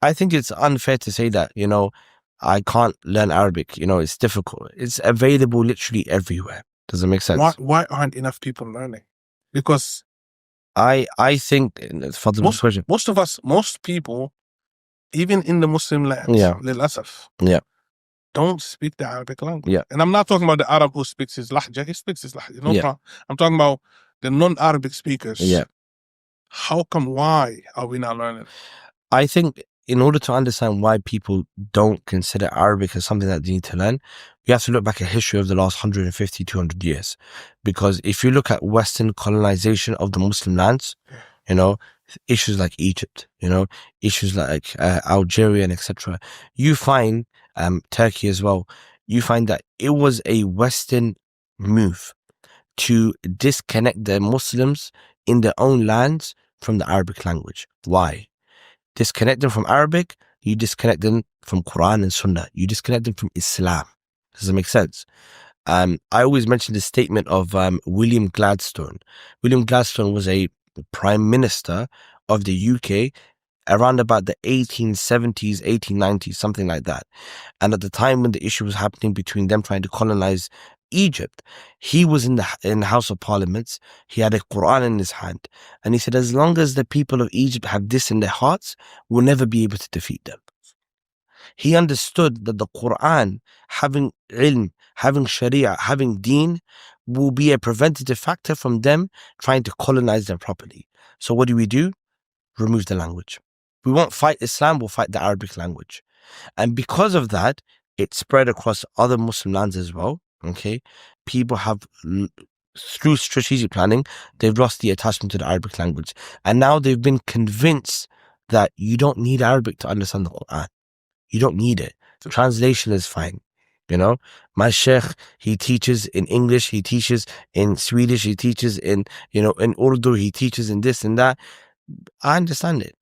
I think it's unfair to say that, I can't learn Arabic. It's difficult. It's available literally everywhere. Does it make sense? Why aren't enough people learning? Because I think for the question. most people, even in the Muslim lands, Yeah. للأسف, Yeah. don't speak the Arabic language. Yeah. And I'm not talking about the Arab who speaks his lahja. He speaks his lahja. No Yeah. problem. I'm talking about the non-Arabic speakers. Yeah. Why are we not learning? I think in order to understand why people don't consider Arabic as something that they need to learn, you have to look back at history of the last 150, 200 years. Because if you look at Western colonization of the Muslim lands, issues like Egypt, issues like Algeria and etc. You find Turkey as well. You find that it was a Western move to disconnect the Muslims in their own lands from the Arabic language. Why? Disconnect them from Arabic, you disconnect them from Qur'an and Sunnah. You disconnect them from Islam. Does that make sense? I always mention the statement of William Gladstone. William Gladstone was a prime minister of the UK around about the 1870s, 1890s, something like that. And at the time when the issue was happening between them trying to colonize Egypt, he was in the House of Parliaments. He had a Quran in his hand, and he said, as long as the people of Egypt have this in their hearts, we'll never be able to defeat them. He understood that the Quran, having ilm, having sharia, having deen, will be a preventative factor from them trying to colonize them properly. So what do? Remove the language. We won't fight Islam, we'll fight the Arabic language. And because of that, it spread across other Muslim lands as well. Okay, people have, through strategic planning, they've lost the attachment to the Arabic language, and now they've been convinced that you don't need Arabic to understand the Quran. You don't need it. The translation is fine. My sheikh, he teaches in English, he teaches in Swedish, he teaches in Urdu, he teaches in this and that. I understand it.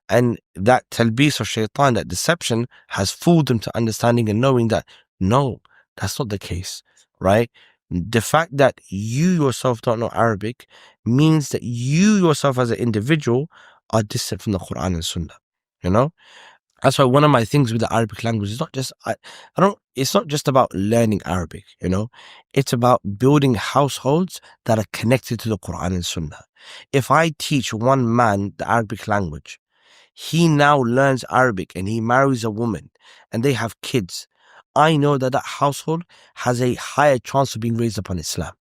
And that talbis of shaitan, that deception, has fooled them to understanding and knowing that no, that's not the case, right? The fact that you yourself don't know Arabic means that you yourself as an individual are distant from the Quran and Sunnah. That's why one of my things with the Arabic language is not just it's not just about learning Arabic, it's about building households that are connected to the Quran and Sunnah. If I teach one man the Arabic language, he now learns Arabic and he marries a woman and they have kids, I know that household has a higher chance of being raised upon Islam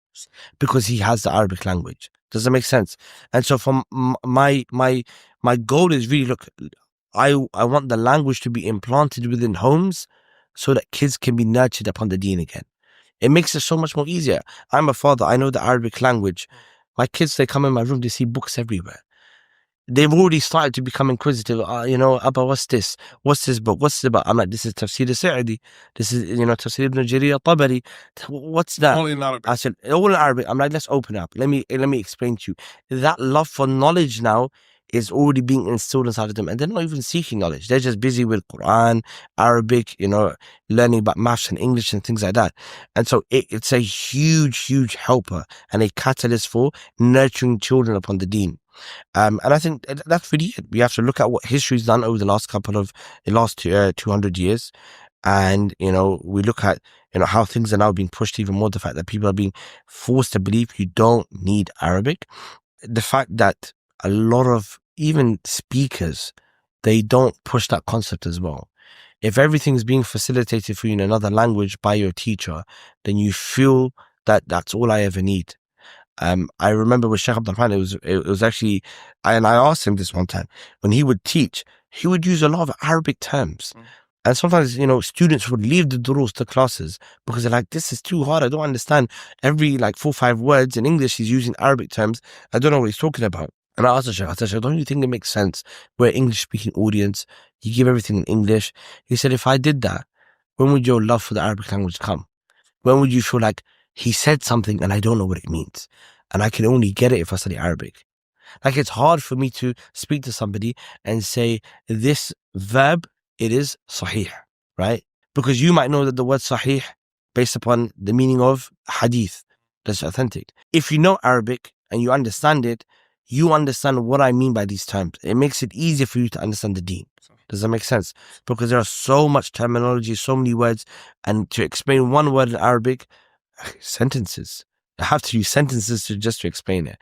because he has the Arabic language. Does that make sense? And so from my goal is really, look, I want the language to be implanted within homes so that kids can be nurtured upon the deen again. It makes it so much more easier. I'm a father. I know the Arabic language. My kids, they come in my room, they see books everywhere. They've already started to become inquisitive. Abba, what's this? What's this book? What's it about? I'm like, this is Tafsir Sa'idi. This is, Tafsir Ibn Jarir al-Tabari. What's that? All in Arabic. I said, all in Arabic. I'm like, let's open up. Let me explain to you. That love for knowledge now is already being instilled inside of them, and they're not even seeking knowledge. They're just busy with Quran, Arabic, learning about maths and English and things like that. And so it's a huge helper and a catalyst for nurturing children upon the deen. And I think that's really it. We have to look at what history's done over the last 200 years. And, we look at, how things are now being pushed even more. The fact that people are being forced to believe you don't need Arabic. The fact that a lot of even speakers, they don't push that concept as well. If everything is being facilitated for you in another language by your teacher, then you feel that that's all I ever need. I remember with Sheikh Abdul Rahman, it was actually, and I asked him this one time, when he would teach, he would use a lot of Arabic terms. And sometimes, students would leave the durus, the classes, because they're like, this is too hard. I don't understand. Every 4 or 5 words in English, he's using Arabic terms. I don't know what he's talking about. And I asked the Sheikh, don't you think it makes sense? We're an English-speaking audience. You give everything in English. He said, if I did that, when would your love for the Arabic language come? When would you feel like he said something and I don't know what it means? And I can only get it if I study Arabic. Like, it's hard for me to speak to somebody and say, this verb, it is sahih, right? Because you might know that the word sahih, based upon the meaning of hadith, that's authentic. If you know Arabic and you understand it, you understand what I mean by these terms. It makes it easier for you to understand the deen. Does that make sense? Because there are so much terminology, so many words, and to explain one word in Arabic, sentences. I have to use sentences to explain it.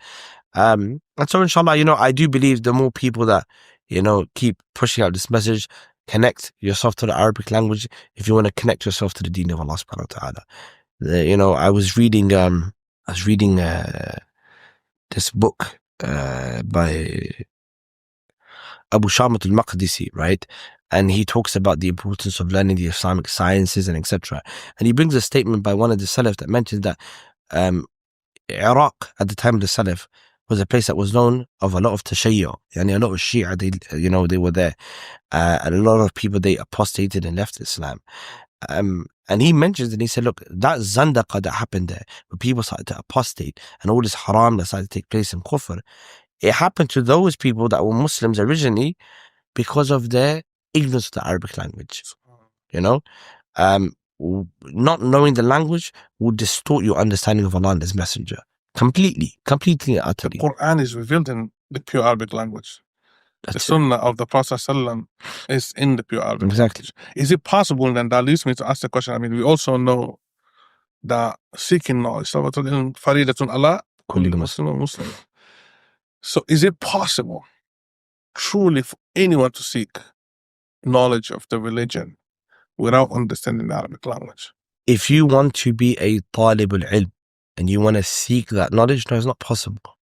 And so inshallah, I do believe the more people that, keep pushing out this message, connect yourself to the Arabic language if you want to connect yourself to the deen of Allah subhanahu wa ta'ala. I was reading this book by Abu Shamat al-Maqdisi, right? And he talks about the importance of learning the Islamic sciences and etc. And he brings a statement by one of the Salaf that mentions that Iraq at the time of the Salaf was a place that was known of a lot of tashayyu, and a lot of Shia, they were there. And a lot of people, they apostated and left Islam. And he mentions, and he said, look, that zandaqa that happened there, where people started to apostate and all this haram that started to take place in kufr, it happened to those people that were Muslims originally because of their ignorance of the Arabic language. Not knowing the language will distort your understanding of Allah and His Messenger completely, utterly. The Qur'an is revealed in the pure Arabic language. The Sunnah of the Prophet ﷺ is in the pure Arabic language. Is it possible then, that leads me to ask the question, we also know that seeking knowledge, faridatun ala kulli Muslim. So is it possible truly for anyone to seek knowledge of the religion without understanding the Arabic language? If you want to be a talib al-ilm and you want to seek that knowledge, no, it's not possible.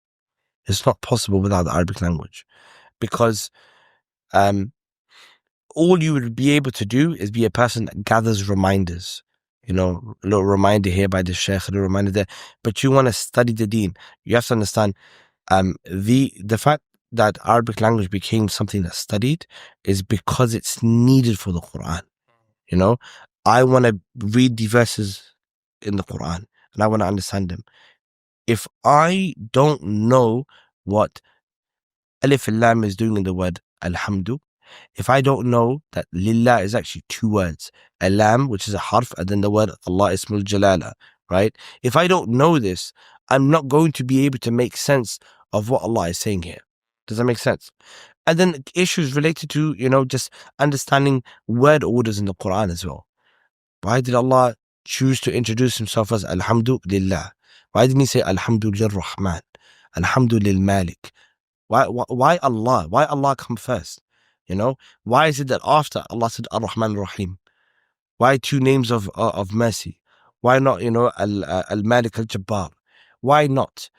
It's not possible without the Arabic language. Because all you would be able to do is be a person that gathers reminders. A little reminder here by the sheikh, a little reminder there. But you want to study the deen. You have to understand the fact that Arabic language became something that's studied is because it's needed for the Qur'an. I want to read the verses in the Qur'an and I want to understand them. If I don't know what Alif al-Lam is doing in the word Alhamdu, if I don't know that Lillah is actually two words, Alam, which is a harf, and then the word Allah Ismul Jalala, right? If I don't know this, I'm not going to be able to make sense of what Allah is saying here. Does that make sense? And then issues related to, just understanding word orders in the Quran as well. Why did Allah choose to introduce Himself as Alhamdulillah? Why didn't He say Alhamdulillah Rahman, Alhamdulillah Malik? Why Allah? Why Allah come first? Why is it that after Allah said Ar-Rahman Ar-Rahim? Why two names of mercy? Why not, Al-Malik Al-Jabbar? Why not?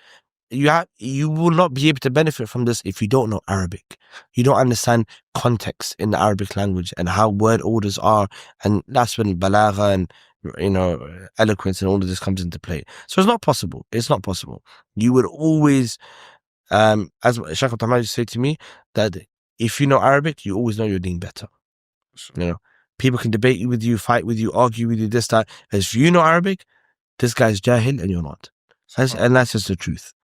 You will not be able to benefit from this if you don't know Arabic. You don't understand context in the Arabic language and how word orders are, and that's when balagha and eloquence and all of this comes into play. So it's not possible. It's not possible. You would always, as Shaykh al-Tamaj used to say to me, that if you know Arabic, you always know your deen better. People can debate with you, fight with you, argue with you, this, that. If you know Arabic, this guy's jahil and you're not. And that's just the truth.